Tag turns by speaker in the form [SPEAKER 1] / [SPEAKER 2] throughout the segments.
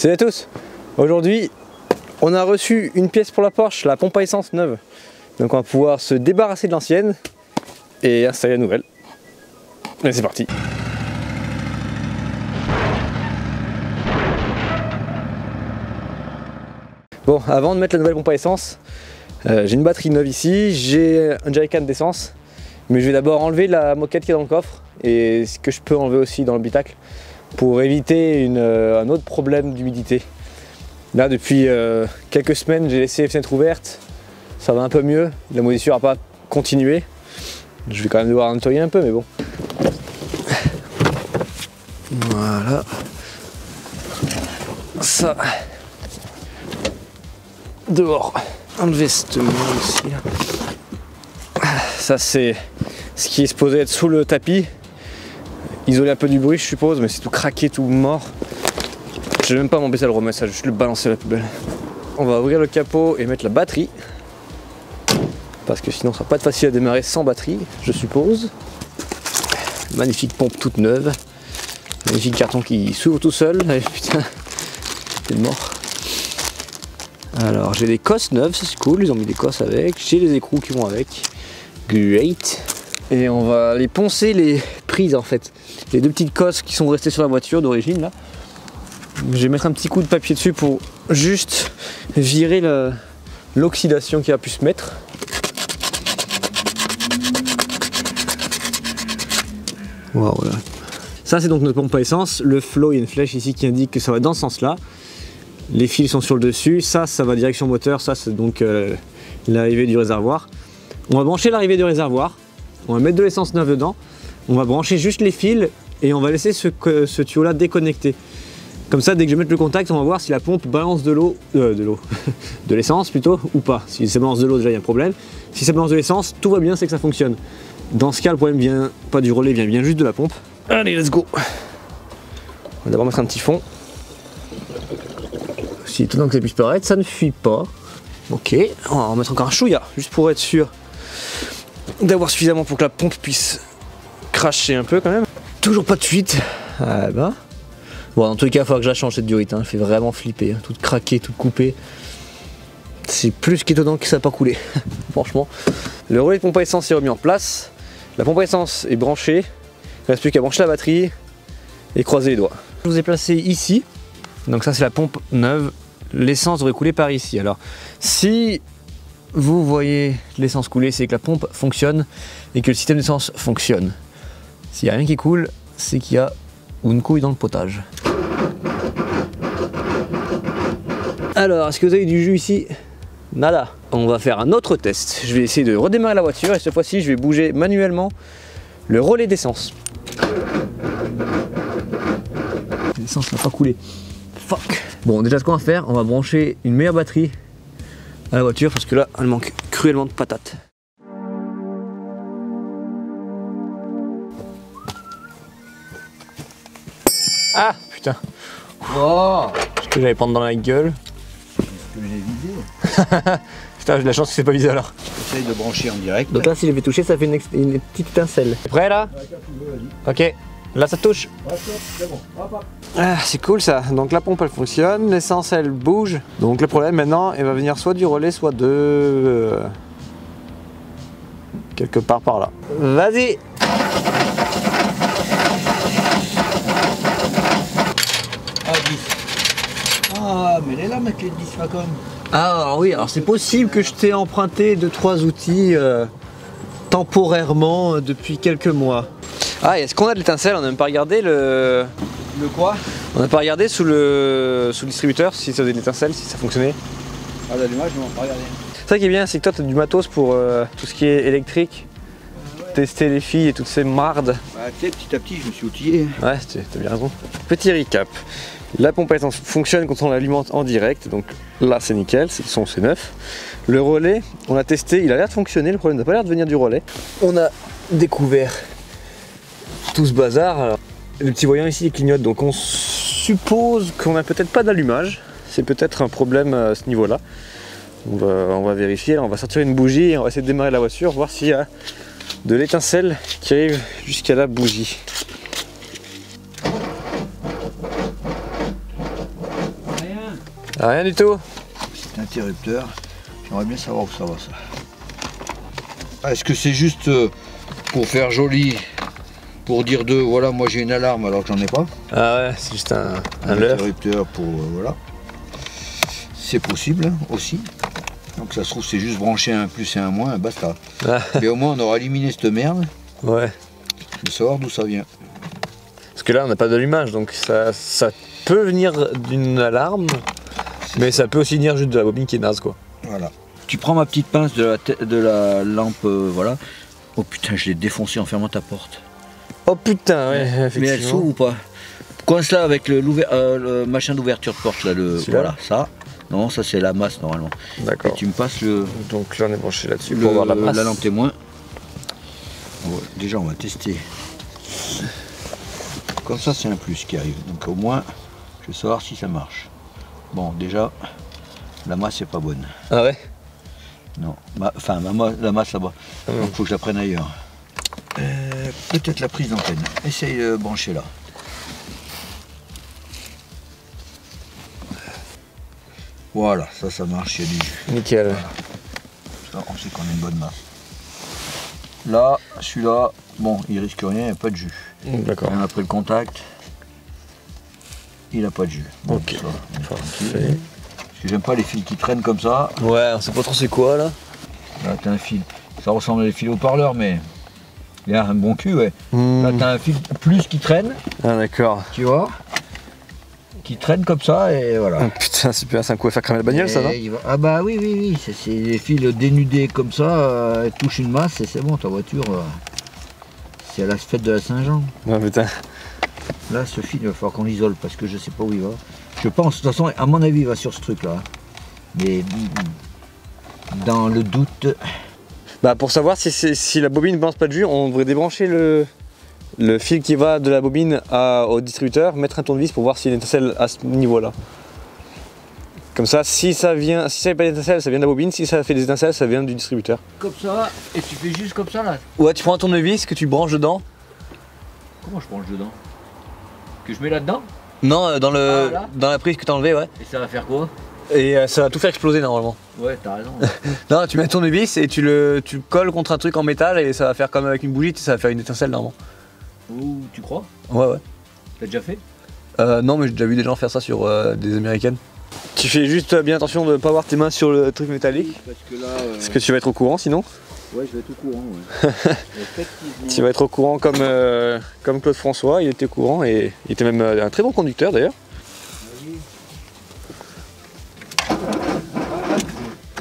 [SPEAKER 1] Salut à tous. Aujourd'hui, on a reçu une pièce pour la Porsche, la pompe à essence neuve. Donc on va pouvoir se débarrasser de l'ancienne et installer la nouvelle. Et c'est parti. Bon, avant de mettre la nouvelle pompe à essence, j'ai une batterie neuve ici, j'ai un jerrycan d'essence, mais je vais d'abord enlever la moquette qui est dans le coffre et ce que je peux enlever aussi dans l'habitacle pour éviter un autre problème d'humidité. Là, depuis quelques semaines, j'ai laissé les fenêtres ouvertes, ça va un peu mieux, la moisissure n'a pas continué. Je vais quand même devoir nettoyer un peu, mais bon. Voilà. Ça. Dehors. Enlever cette main aussi. Ça, c'est ce qui est supposé être sous le tapis. Isoler un peu du bruit, je suppose, mais c'est tout craqué, tout mort. Je vais même pas m'embêter à le remettre, ça, je vais juste le balancer à la poubelle. On va ouvrir le capot et mettre la batterie. Parce que sinon, ça va pas être facile à démarrer sans batterie, je suppose. Magnifique pompe toute neuve. Magnifique carton qui s'ouvre tout seul. Allez, putain, c'est mort. Alors, j'ai des cosses neuves, ça c'est cool, ils ont mis des cosses avec. J'ai les écrous qui vont avec. Great. Et on va aller poncer les prises en fait. Les deux petites cosses qui sont restées sur la voiture d'origine là. Je vais mettre un petit coup de papier dessus pour juste virer l'oxydation qui a pu se mettre. Wow, voilà. Ça c'est donc notre pompe à essence. Le flow, il y a une flèche ici qui indique que ça va dans ce sens là. Les fils sont sur le dessus. Ça va direction moteur. Ça c'est donc l'arrivée du réservoir. On va brancher l'arrivée du réservoir. On va mettre de l'essence neuve dedans. On va brancher juste les fils et on va laisser ce tuyau là déconnecté. Comme ça, dès que je vais mettre le contact, on va voir si la pompe balance de l'essence plutôt ou pas. Si ça balance de l'eau, déjà il y a un problème. Si ça balance de l'essence, tout va bien, c'est que ça fonctionne. Dans ce cas, le problème vient pas du relais, vient juste de la pompe. Allez, let's go. On va d'abord mettre un petit fond. Si étonnant que ça puisse paraître, ça ne fuit pas. Ok, on va en mettre encore un chouïa, juste pour être sûr d'avoir suffisamment pour que la pompe puisse cracher un peu quand même. Toujours pas de fuite. Ah bah. Bon, dans tous les cas, il faudra que je la change cette durite, hein. Elle fait vraiment flipper, hein. Toute craquée, toute coupée. C'est plus qu'étonnant que ça n'a pas coulé, franchement. Le relais de pompe à essence est remis en place. La pompe à essence est branchée. Il ne reste plus qu'à brancher la batterie et croiser les doigts. Je vous ai placé ici. Donc ça, c'est la pompe neuve. L'essence devrait couler par ici. Alors, si vous voyez l'essence couler, c'est que la pompe fonctionne et que le système d'essence fonctionne. S'il n'y a rien qui coule, c'est qu'il y a une couille dans le potage. Alors, est-ce que vous avez du jus ici? Nada. On va faire un autre test. Je vais essayer de redémarrer la voiture et cette fois-ci, je vais bouger manuellement le relais d'essence. L'essence n'a pas coulé. Fuck. Bon, déjà ce qu'on va faire, on va brancher une meilleure batterie à la voiture parce que là, elle manque cruellement de patates. Ah putain. Oh, ce que j'allais prendre dans la gueule.
[SPEAKER 2] Ce que j'ai visé.
[SPEAKER 1] Putain, j'ai de la chance que c'est pas visé alors.
[SPEAKER 2] J'essaye de brancher en direct.
[SPEAKER 1] Donc là, si je vais toucher, ça fait une petite étincelle. T'es prêt là? Ok, là ça touche.
[SPEAKER 2] C'est bon.
[SPEAKER 1] Ah, c'est cool ça. Donc la pompe elle fonctionne, l'essence elle bouge. Donc le problème maintenant, elle va venir soit du relais, soit de quelque part par là. Vas-y.
[SPEAKER 2] Ah, mais elle est là, ma clé de 10 Facom.
[SPEAKER 1] Ah oui, alors c'est possible que je t'ai emprunté 2-3 outils temporairement depuis quelques mois. Ah, est-ce qu'on a de l'étincelle? On n'a même pas regardé le
[SPEAKER 2] quoi?
[SPEAKER 1] On n'a pas regardé sous le distributeur si ça faisait de l'étincelle, si ça fonctionnait.
[SPEAKER 2] Ah, l'allumage, je ne vais pas regarder.
[SPEAKER 1] Ça qui est bien, c'est que toi tu as du matos pour tout ce qui est électrique. Tester les filles et toutes ces mardes.
[SPEAKER 2] Bah, tu sais, petit à petit, je me suis outillé.
[SPEAKER 1] Ouais, t'as bien raison. Petit recap. La pompe à essence fonctionne quand on l'alimente en direct, donc là c'est nickel, c'est neuf. Le relais, on l'a testé, il a l'air de fonctionner, le problème n'a pas l'air de venir du relais. On a découvert tout ce bazar. Alors, le petit voyant ici il clignote, donc on suppose qu'on n'a peut-être pas d'allumage. C'est peut-être un problème à ce niveau-là. On va vérifier, là, on va sortir une bougie et on va essayer de démarrer la voiture, voir s'il y a de l'étincelle qui arrive jusqu'à la bougie. Rien du tout.
[SPEAKER 2] Cet interrupteur, j'aimerais bien savoir où ça va ça. Ah, est-ce que c'est juste pour faire joli, pour dire voilà, moi j'ai une alarme alors que j'en ai pas?
[SPEAKER 1] Ah ouais, c'est juste un leurre.
[SPEAKER 2] Interrupteur pour voilà. C'est possible hein, aussi. Donc ça se trouve c'est juste brancher un plus et un moins, basta.
[SPEAKER 1] Ah.
[SPEAKER 2] Mais au moins on aura éliminé cette merde.
[SPEAKER 1] Ouais.
[SPEAKER 2] Je veux savoir d'où ça vient.
[SPEAKER 1] Parce que là on n'a pas d'allumage, donc ça peut venir d'une alarme, mais ça peut aussi venir juste de la bobine qui est naze quoi.
[SPEAKER 2] Voilà. Tu prends ma petite pince de la lampe, voilà. Oh putain, je l'ai défoncé en fermant ta porte.
[SPEAKER 1] Oh putain, ouais, effectivement.
[SPEAKER 2] Mais elle s'ouvre ou pas? Coince là avec le machin d'ouverture de porte là, voilà, ça. Non, ça c'est la masse normalement.
[SPEAKER 1] D'accord.
[SPEAKER 2] Et tu me passes le.
[SPEAKER 1] Donc là on est branché là-dessus pour voir la masse.
[SPEAKER 2] La lampe témoin. Ouais, déjà on va tester. Comme ça c'est un plus qui arrive. Donc au moins je vais savoir si ça marche. Bon déjà la masse est pas bonne.
[SPEAKER 1] Ah ouais?
[SPEAKER 2] Non. Enfin la masse là-bas. Donc faut que je la prenne ailleurs. Peut-être la prise d'antenne. Essaye de brancher là. Voilà, ça marche, il y a du jus.
[SPEAKER 1] Nickel.
[SPEAKER 2] Voilà. Ça, on sait qu'on a une bonne masse. Là, celui-là, bon, il risque rien, il n'y a pas de jus.
[SPEAKER 1] D'accord.
[SPEAKER 2] Même après le contact, il n'a pas de jus. Bon,
[SPEAKER 1] Ok,
[SPEAKER 2] ça,
[SPEAKER 1] parfait.
[SPEAKER 2] parce que j'aime pas les fils qui traînent comme ça.
[SPEAKER 1] Ouais, on sait pas trop c'est quoi là.
[SPEAKER 2] Là, t'as un fil, ça ressemble à des fils haut-parleurs, mais il y a un bon cul, ouais. Là, t'as un fil plus qui traîne,
[SPEAKER 1] Ah d'accord.
[SPEAKER 2] tu vois, qui traîne comme ça, et voilà.
[SPEAKER 1] Oh, putain, super, c'est un coup à faire cramer la bagnole ça, non?
[SPEAKER 2] Ah bah oui, c'est des fils dénudés comme ça, elle touche une masse et c'est bon, ta voiture, c'est à la fête de la Saint-Jean.
[SPEAKER 1] Ah putain.
[SPEAKER 2] Là, ce fil, il va falloir qu'on l'isole parce que je sais pas où il va. Je pense, de toute façon, à mon avis, il va sur ce truc-là. Mais dans le doute...
[SPEAKER 1] Bah pour savoir si la bobine ne balance pas de jus, on devrait débrancher le fil qui va de la bobine au distributeur, mettre un tournevis pour voir s'il y a une étincelle à ce niveau-là. Comme ça, si ça n'y a pas d'étincelle, ça vient de la bobine, si ça fait des étincelles, ça vient du distributeur.
[SPEAKER 2] Comme ça, et tu fais juste comme ça, là.
[SPEAKER 1] Ouais, tu prends un tournevis que tu branches dedans.
[SPEAKER 2] Comment je branche dedans? Que je mets là-dedans?
[SPEAKER 1] Non, dans
[SPEAKER 2] là
[SPEAKER 1] dans la prise que t'as enlevée, ouais.
[SPEAKER 2] Et ça va faire quoi?
[SPEAKER 1] Et ça va tout faire exploser normalement.
[SPEAKER 2] Ouais, t'as raison.
[SPEAKER 1] Non, tu mets un tournevis et tu le colles contre un truc en métal et ça va faire comme avec une bougie, ça va faire une étincelle normalement.
[SPEAKER 2] Ouh, tu crois?
[SPEAKER 1] Ouais, ouais.
[SPEAKER 2] T'as déjà fait?
[SPEAKER 1] Non, mais j'ai déjà vu des gens faire ça sur des américaines. Tu fais juste bien attention de ne pas avoir tes mains sur le truc métallique.
[SPEAKER 2] Parce que là...
[SPEAKER 1] Parce que tu vas être au courant sinon.
[SPEAKER 2] Ouais, je vais être au courant, ouais. Effectivement.
[SPEAKER 1] Tu vas être au courant comme Claude François, il était au courant et il était même un très bon conducteur d'ailleurs.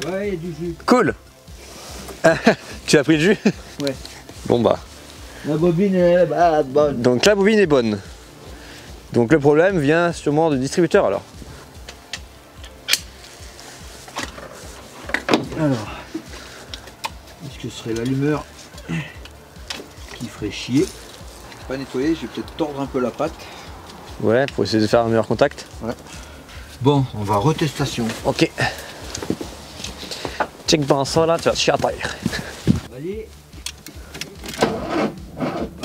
[SPEAKER 2] Ouais, il y a du jus.
[SPEAKER 1] Cool. Tu as pris le jus?
[SPEAKER 2] Ouais.
[SPEAKER 1] Bon bah.
[SPEAKER 2] La bobine est bonne.
[SPEAKER 1] Donc la bobine est bonne. Donc le problème vient sûrement du distributeur alors.
[SPEAKER 2] Alors, est-ce que ce serait l'allumeur qui ferait chier? Pas nettoyer, je vais peut-être tordre un peu la pâte.
[SPEAKER 1] Ouais, pour essayer de faire un meilleur contact.
[SPEAKER 2] Ouais. Bon, on va retestation.
[SPEAKER 1] Ok. Check bien ça là, tu vas te chier à terre.
[SPEAKER 2] Vas-y.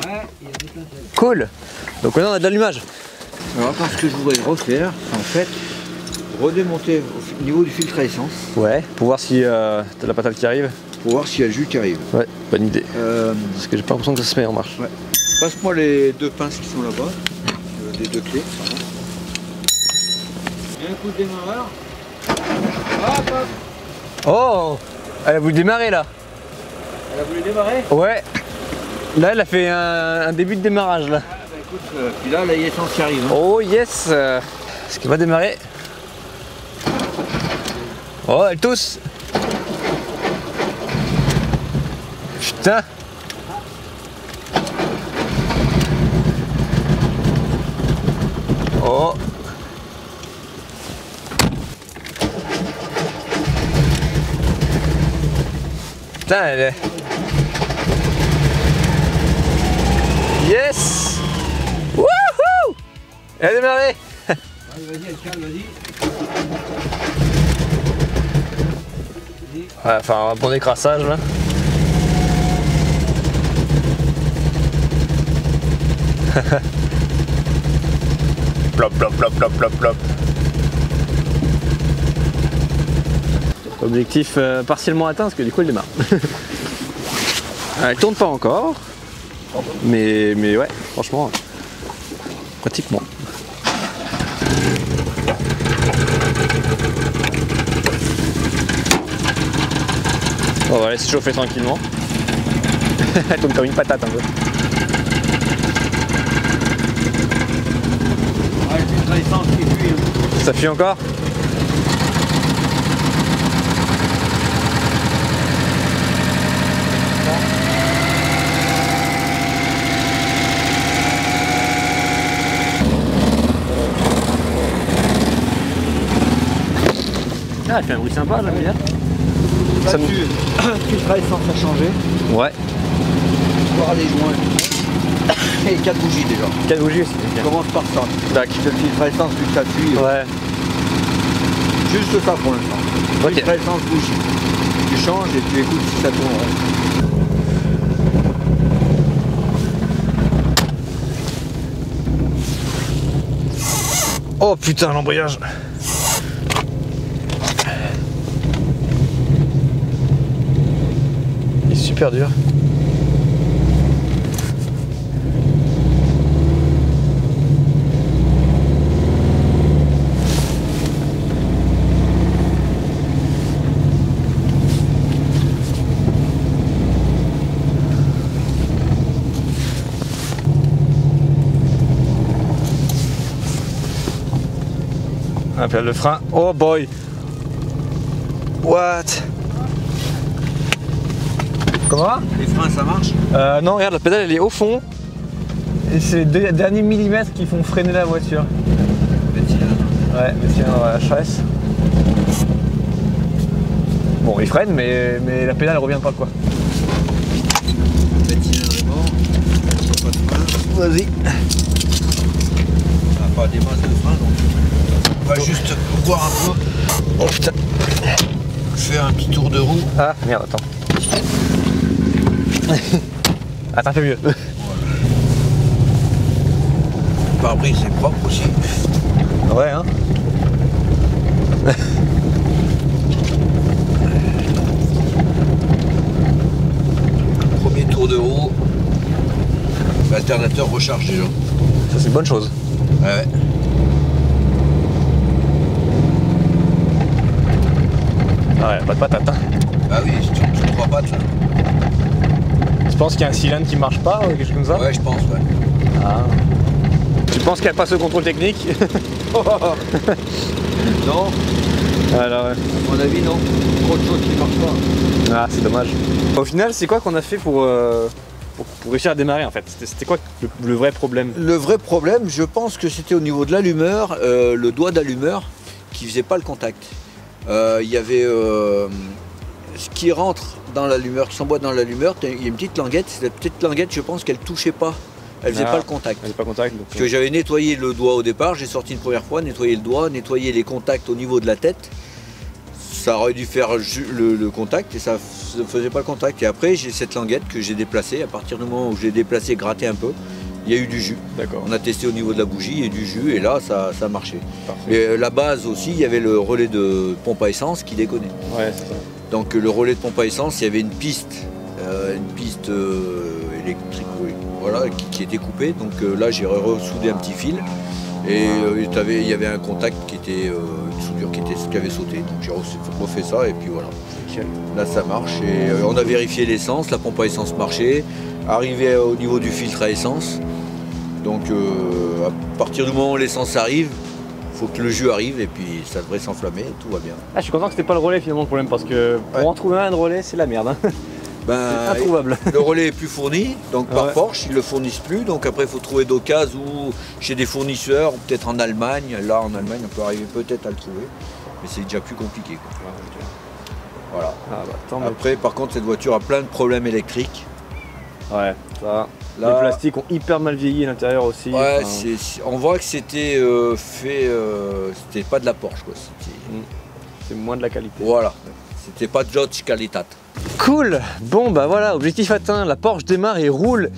[SPEAKER 2] Ouais, il y a des étincelles.
[SPEAKER 1] Cool. Donc maintenant on a de l'allumage.
[SPEAKER 2] Alors attends, ce que je voudrais refaire, en fait, redémonter au niveau du filtre à essence
[SPEAKER 1] Ouais, pour voir si t'as la patate qui arrive.
[SPEAKER 2] pour voir s'il y a le jus qui arrive.
[SPEAKER 1] Ouais, bonne idée. Parce que j'ai pas l'impression que ça se met en marche.
[SPEAKER 2] Ouais. Passe-moi les deux pinces qui sont là-bas, les deux clés. Pardon. Et un coup de démarreur. Hop, hop.
[SPEAKER 1] Oh, elle a voulu démarrer là.
[SPEAKER 2] Elle a voulu démarrer?
[SPEAKER 1] Ouais. Là, elle a fait un début de démarrage là.
[SPEAKER 2] Ah, bah écoute, puis là, l'essence qui arrive. Hein.
[SPEAKER 1] Oh yes. Est-ce qu'elle va démarrer? Oh, elle tousse. Putain. Oh. Putain, elle est... Yes. Wouhou. Elle a démarré.
[SPEAKER 2] Allez, vas-y, elle calme, vas-y.
[SPEAKER 1] Ouais, enfin, un bon écrassage là. Plop, plop, plop, plop, plop, plop. Objectif partiellement atteint parce que du coup elle démarre. Elle tourne pas encore, mais ouais, franchement, pratiquement. On va laisser chauffer tranquillement. Elle tourne comme une patate un peu. Ça fuit encore? Ah, elle fait un bruit sympa, j'aime bien.
[SPEAKER 2] Ça me... filtre à essence a changé.
[SPEAKER 1] Ouais.
[SPEAKER 2] Voir les joints. Et 4 bougies déjà.
[SPEAKER 1] 4 bougies aussi.
[SPEAKER 2] On commence par ça.
[SPEAKER 1] D'accord.
[SPEAKER 2] Le filtre à essence, vu que ça fuit.
[SPEAKER 1] Ouais.
[SPEAKER 2] Juste ça pour l'instant.
[SPEAKER 1] Ok.
[SPEAKER 2] Filtre à essence, bougie. Tu changes et tu écoutes si ça tourne.
[SPEAKER 1] Oh putain, l'embrayage. Il est super dur. On appelle le frein. Oh boy. What? Comment?
[SPEAKER 2] Les freins, ça marche?
[SPEAKER 1] Non, regarde, la pédale elle est au fond. Et c'est les derniers millimètres qui font freiner la voiture. Ouais, le cylindre HS. Bon, il freine, mais la pédale elle revient pas quoi.
[SPEAKER 2] Le cylindre est mort. Pas de frein.
[SPEAKER 1] Vas-y.
[SPEAKER 2] On n'a pas des masses de frein donc. On va juste voir un peu.
[SPEAKER 1] Oh putain.
[SPEAKER 2] Faire un petit tour de roue.
[SPEAKER 1] Ah merde, attends. Attends, fais mieux.
[SPEAKER 2] Voilà. Le pare-brise c'est propre aussi.
[SPEAKER 1] Ouais, hein.
[SPEAKER 2] Premier tour de roue. L'alternateur recharge déjà.
[SPEAKER 1] Ça c'est une bonne chose.
[SPEAKER 2] Ouais.
[SPEAKER 1] Ouais, pas de patate. Hein.
[SPEAKER 2] Ah oui, je tourne 3 pattes là.
[SPEAKER 1] Tu penses qu'il y a un cylindre qui marche pas ou quelque chose comme ça?
[SPEAKER 2] Ouais, je pense, ouais.
[SPEAKER 1] Ah. Tu penses qu'elle passe au contrôle technique?
[SPEAKER 2] Non,
[SPEAKER 1] Alors, ouais.
[SPEAKER 2] à mon avis, non. Trop de choses qui ne marchent pas.
[SPEAKER 1] Ah, c'est dommage. Au final, c'est quoi qu'on a fait pour réussir à démarrer en fait? C'était quoi le vrai problème?
[SPEAKER 2] Le vrai problème, je pense que c'était au niveau de l'allumeur, le doigt d'allumeur qui faisait pas le contact. Il y avait ce qui rentre dans l'allumeur, qui s'emboîte dans l'allumeur, il y a une petite languette. Cette petite languette, je pense qu'elle touchait pas. Elle faisait pas le contact.
[SPEAKER 1] Elle faisait pas contact. Donc,
[SPEAKER 2] Parce que j'avais nettoyé le doigt au départ, j'ai sorti une première fois, nettoyé le doigt, nettoyé les contacts au niveau de la tête. Ça aurait dû faire le contact et ça ne faisait pas le contact. Et après, j'ai cette languette que j'ai déplacée. À partir du moment où j'ai déplacé, gratté un peu, il y a eu du jus.
[SPEAKER 1] D'accord.
[SPEAKER 2] On a testé au niveau de la bougie et du jus et là, ça a marché.
[SPEAKER 1] Parfait.
[SPEAKER 2] Et la base aussi, il y avait le relais de pompe à essence qui déconnait.
[SPEAKER 1] Ouais, c'est ça.
[SPEAKER 2] Donc le relais de pompe à essence, il y avait une piste électrique, oui, voilà, qui était coupée. Donc là, j'ai ressoudé un petit fil et il y avait un contact qui était une soudure qui avait sauté. Donc j'ai refait ça et puis voilà.
[SPEAKER 1] Nickel.
[SPEAKER 2] Là, ça marche et on a vérifié l'essence, la pompe à essence marchait. Arrivé au niveau du filtre à essence. Donc à partir du moment où l'essence arrive, il faut que le jus arrive et puis ça devrait s'enflammer, tout va bien.
[SPEAKER 1] Ah, je suis content que c'était pas le relais finalement le problème parce que pour en trouver un de relais, c'est la merde. Hein.
[SPEAKER 2] Ben,
[SPEAKER 1] C'est introuvable.
[SPEAKER 2] le relais est plus fourni, donc par
[SPEAKER 1] Ouais.
[SPEAKER 2] Porsche, ils ne le fournissent plus. Donc après, il faut trouver d'occasion ou chez des fournisseurs, ou peut-être en Allemagne. Là, en Allemagne, on peut arriver peut-être à le trouver, mais c'est déjà plus compliqué, quoi. Voilà.
[SPEAKER 1] Ah, bah, attends, mais-
[SPEAKER 2] Après, par contre, cette voiture a plein de problèmes électriques.
[SPEAKER 1] Ouais, ça.
[SPEAKER 2] Là-
[SPEAKER 1] Les plastiques ont hyper mal vieilli à l'intérieur aussi.
[SPEAKER 2] Ouais,
[SPEAKER 1] enfin,
[SPEAKER 2] on voit que c'était c'était pas de la Porsche, quoi.
[SPEAKER 1] c'est moins de la qualité.
[SPEAKER 2] Voilà, c'était pas Dodge Qualitat.
[SPEAKER 1] Cool. Bon bah voilà, objectif atteint, la Porsche démarre et roule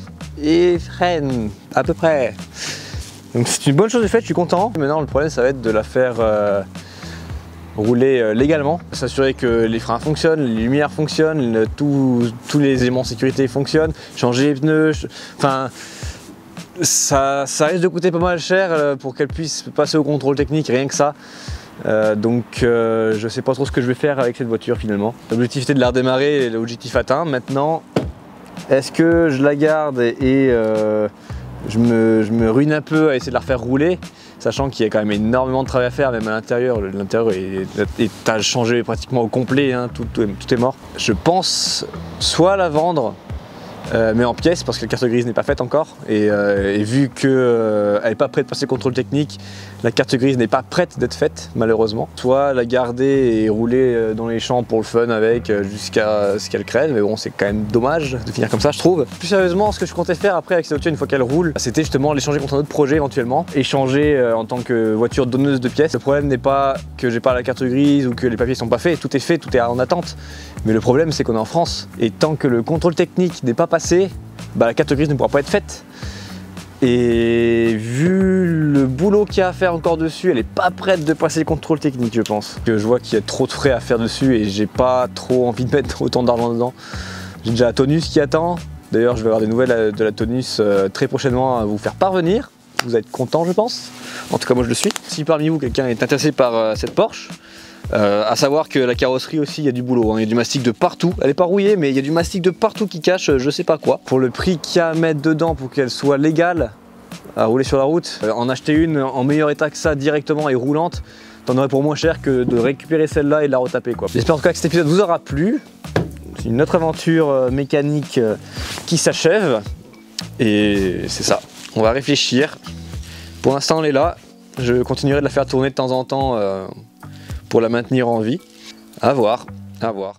[SPEAKER 1] et freine à peu près. Donc c'est une bonne chose de fait, je suis content. Maintenant le problème ça va être de la faire rouler légalement, s'assurer que les freins fonctionnent, les lumières fonctionnent, tous les éléments de sécurité fonctionnent, changer les pneus, enfin ça risque de coûter pas mal cher pour qu'elle puisse passer au contrôle technique, rien que ça. Donc je sais pas trop ce que je vais faire avec cette voiture finalement. L'objectif était de la redémarrer et l'objectif atteint. Maintenant, est-ce que je la garde et je me ruine un peu à essayer de la refaire rouler, sachant qu'il y a quand même énormément de travail à faire, même à l'intérieur. L'intérieur est à changer pratiquement au complet, hein, tout est mort. Je pense soit la vendre, mais en pièces, parce que la carte grise n'est pas faite encore, et vu qu'elle n'est pas prête de passer le contrôle technique, la carte grise n'est pas prête d'être faite malheureusement. Soit la garder et rouler dans les champs pour le fun avec jusqu'à ce qu'elle crève, mais bon, c'est quand même dommage de finir comme ça, je trouve. Plus sérieusement, ce que je comptais faire après avec cette voiture une fois qu'elle roule, c'était justement l'échanger contre un autre projet éventuellement, échanger en tant que voiture donneuse de pièces. Le problème n'est pas que j'ai pas la carte grise ou que les papiers sont pas faits, tout est fait, tout est en attente. Mais le problème, c'est qu'on est en France, et tant que le contrôle technique n'est pas passé, bah, la carte grise ne pourra pas être faite. Et vu le boulot qu'il y a à faire encore dessus, elle n'est pas prête de passer le contrôle technique, je pense. Je vois qu'il y a trop de frais à faire dessus et j'ai pas trop envie de mettre autant d'argent dedans. J'ai déjà la Tonus qui attend. D'ailleurs, je vais avoir des nouvelles de la Tonus très prochainement à vous faire parvenir. Vous allez être content, je pense. En tout cas, moi je le suis. Si parmi vous, quelqu'un est intéressé par cette Porsche, à savoir que la carrosserie aussi, il y a du boulot, hein. Il y a du mastic de partout. Elle n'est pas rouillée, mais il y a du mastic de partout qui cache je sais pas quoi. Pour le prix qu'il y a à mettre dedans pour qu'elle soit légale à rouler sur la route, en acheter une en meilleur état que ça directement et roulante, t'en aurais pour moins cher que de récupérer celle-là et de la retaper, quoi. J'espère en tout cas que cet épisode vous aura plu. C'est une autre aventure mécanique qui s'achève. Et c'est ça. On va réfléchir. Pour l'instant, elle est là. Je continuerai de la faire tourner de temps en temps pour la maintenir en vie. À voir, à voir.